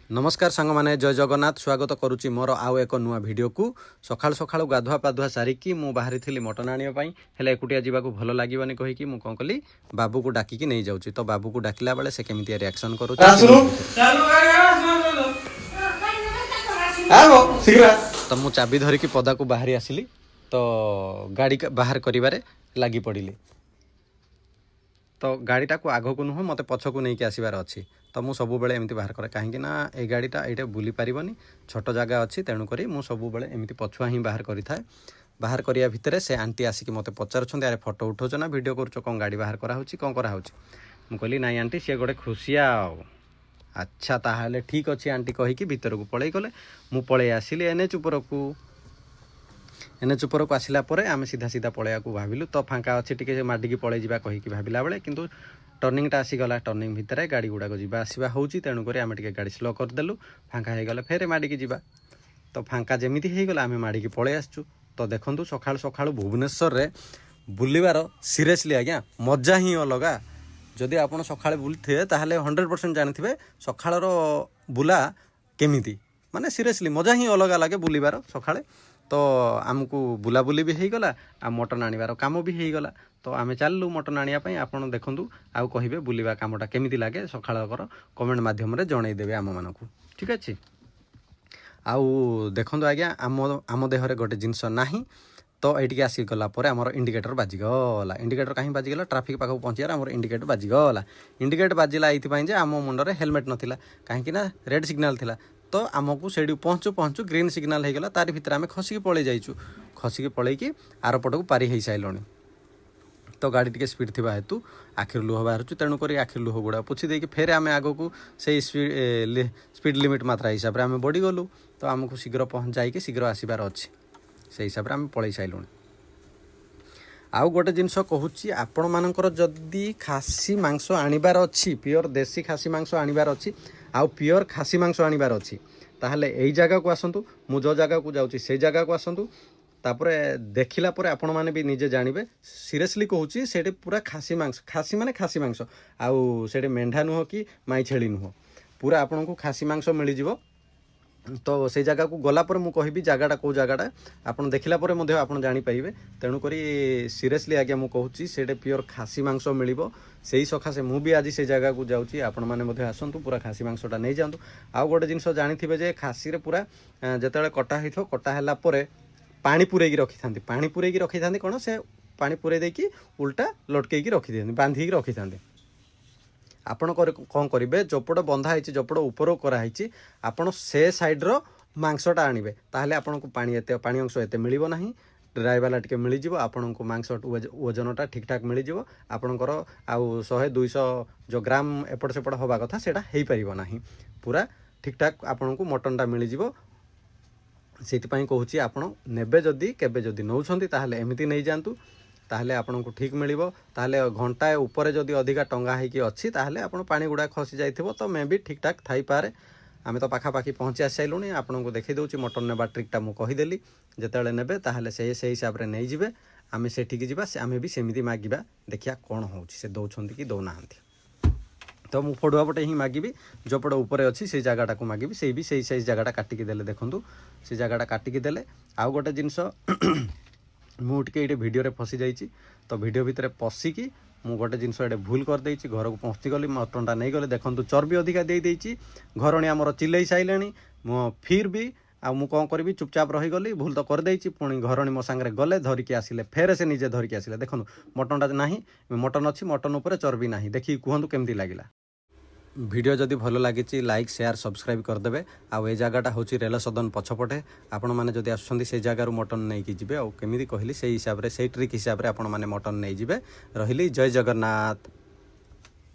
नमस्कार सांग मैंने जय जगन्नाथ स्वागत करुच्ची मोर आउ एक नुआ वीडियो को सकाल सकाल गाधुआ पाधुआ सारिकी मु बाहरी थी मटन आने हेल्ले एकुटिया जावाक भल लगे कहीकि मुझे कौन कली बाबू को डाकिकी नहीं जाऊँगी तो बाबू को डाकिला बेले से केमी रिएक्शन कर तो मु चाबी धरिकी पदा को बाहरी आसिली तो गाड़ी बाहर कर लगी पड़ी तो गाड़ीटा को आग को नुह मत पछ को लेकिन आसबार अच्छी तो मुझे सब बेले एमती बाहर करे कहीं ए गाड़ीटा ये बुली पारनी छोट जगह अच्छी तेणुक मुझे सब बेले एमती पछुआ ही बाहर करें बाहर करने भितर से आंटी आसिक मत पचार अरे फोटो उठाऊच ना वीडियो कर कौन गाड़ी बाहर कराऊँ कौन कराऊँ मुझे नाई आंटी सी गोटे खुशिया अच्छा ताहले ठीक अच्छे आंटी कहीकि भितर को पलि गले मु पलि आसिली एनएच उपरक आसला आम सीधा सीधा पलैया को भाविलु तो फांका अच्छे टी माडिकी पलि जा कहीकि भाविला बेले किंतु टर्निंगटा आसीगला टर्निंग भितर गाड़ी गुड़ाक जा आसवा होची तेणुक आम टे गाड़ी स्लो करदेलु फांका होगले फेर माडिकी जा तो फांका जमी होगला आम माडिकी पलि आसचु तो देखु सकाळु सकाळु भुवनेश्वर रे बुलिबार सीरियसली आज्ञा मजा ही अलगा जदि आपड़ सकाଳେ बुलते ताहले 100% जानिथिबे सकाळर बुला केमिति माने सीरियसली मजा ही अलग लगे बुलिबार सकाळे तो आमको बुलाबुली भी होगला आ मटन आनिबार काम भी होगला तो आम चलू मटन आनियापाई आपड़ देखूँ आउ कहे बुलिबा कामटा केमिति लागे सकाळकर कमेंट माध्यम जनईदेवे आम मानक ठीक अच्छे आउ देखो आज्ञा आम देहरे गोटे जिनस नाही तो ये आसीगला आमर इंडिकेटर बाजिगला इंडिकेटर कहीं बाजिगला ट्राफिक पाख पहुँचार आम इंडिकेटर बाजिगला इंडिकेटर बाजिला ये आम मुंडे हेलमेट नाला कहीं रेड सिग्नाल थिला तो आमको से पहुँचु पहुँचु ग्रीन सिग्नाल होगला तार भितर आम खसिकी पलि जाइचु खसिकी पलैकी आर पटक पारी हो सारे तो गाड़ी टी स्पीड थी हेतु आखिर लुह बाहर तेणुक आखिर लुह गुड़ा पोछि देकी फेर आम आग को से स्पीड लिमिट मात्रा हिसाब से आम बढ़ी गलु तो आमको शीघ्र पहुँच जाइए शीघ्र आसबार अच्छे से हिसाब से आम पलि सारूँ आउ गोटे जिनस कहूँ आपण मानकर जदि खासी मांस आनिबार अच्छी प्योर देसी खासी मांस आनिबार अच्छी आउ प्योर खासी मांस आनिबार अच्छी ताहले एई जगह को आसतु मु जो जगह को जाऊँगी से जगह को आसतु तापरे देखिला परे आपण माने भी निजे जानिबे सीरियसली कहूँ से पूरा खासी मांस खासी माने खासी मांस आउ से मेंढा नुह कि माई छेली नुह पूरा आपण को खासी मांस मिल जिवो तो से जगह को गला पर मु कहिबी जगहटा कौ जगहटा आपन देखिला परे मध्ये आपन जानि पाइबे तेणु करी सीरियसली आज्ञा मु कहूँ से प्योर खासी मांस मिलिबो सेही सकाशे मु भी आज से जगह को जाऊँगी आपण माने मध्ये आसंतु पूरा खासी मांसटा नहीं जातु आउ गोटे जिनस जानिथिबे जे खासी रे पूरा जेतेबेले कटा हिथो कटा हला परे पानी पुरेकी रखी पानी पुरेकी रखी कौन से पानी पुरे देकी उल्टा लटकेकी रखी दियंती बांधिकी रखी आपण कौन करेंगे जपड़ बंधा है जपड़ ऊपर कराई आपड़ से सैड्र मांसटा आणवे ताहले आपन को पानी अंश एत मिल ना ड्राई वाला टे मिल जाव आपण को मांस ओजनटा ठीक ठाक मिल जाव आपणकर आउ 100-200 जो ग्राम एपट सेपट हवा कथा सेटा हो पार ना पूरा ठीक ठाक आपन को मटनटा मिल जाव से कहूँ आपड़ नेबे जदि केबे जदि नौछंती ताहले एमिति नहीं जातु ताहले आपन को ठीक मिल ताहले घंटाए ऊपर जदि अधिका टंगा होगी अच्छी ताहले आपन पानी गुड़ा खसी जाइथिबो तो मे भी ठीक ठाक थाई पारे आम तो पाखापाखि पहुँची आसी सारूँ आपन को देखी दूसरी मटन नेबा ट्रिकटा मु कहीदेली जितेबाला ने ताहले से हिसाब से नहीं जीवे आम से आम भी सेमती मागिबा देखिया कौन हो दौरान कि दौना तो मु फड़ुआ पटे ही मागिबी जो पट ऊपर अच्छी से जगहटा को मागिबी से भी सही जगहटा काटिकी देले देखंतु से जगहटा काटिकी देले आउ गोटे जिनस मुझे ये भिडियो रे फसी जाइए तो भिडियो भितर पशिकी मु गोटे जिनस ये भूल कर देछि घर को पहुँची गली मटनटा नहीं गले देखंतु चर्बी अधिका दे देछि घरणी आमर चिल्लई साइलेनी मो फिर भी आ मु कौन करी चुपचाप रहीगली भूल तो कर देछि पुणी घरणी मो सांगे गले धरिकी आसिले फेर से निजे धरिकी आसिले देखंतु मटनटा नहीं मटन अच्छी मटन उपर चर्बी नहीं देखी कहतु केमती लगिला वीडियो जदि भल लगी लाइक शेयर सब्सक्राइब करदे आउ ए जगहटा हूँ रेल सदन पछपटे आपण मैंने जदि आसुँच से जगार मटन नहीं जी आउ केमी कहली से हिसाब से ट्रिक हिसाब से आपण मैंने मटन नहीं जी रही जय जगन्नाथ।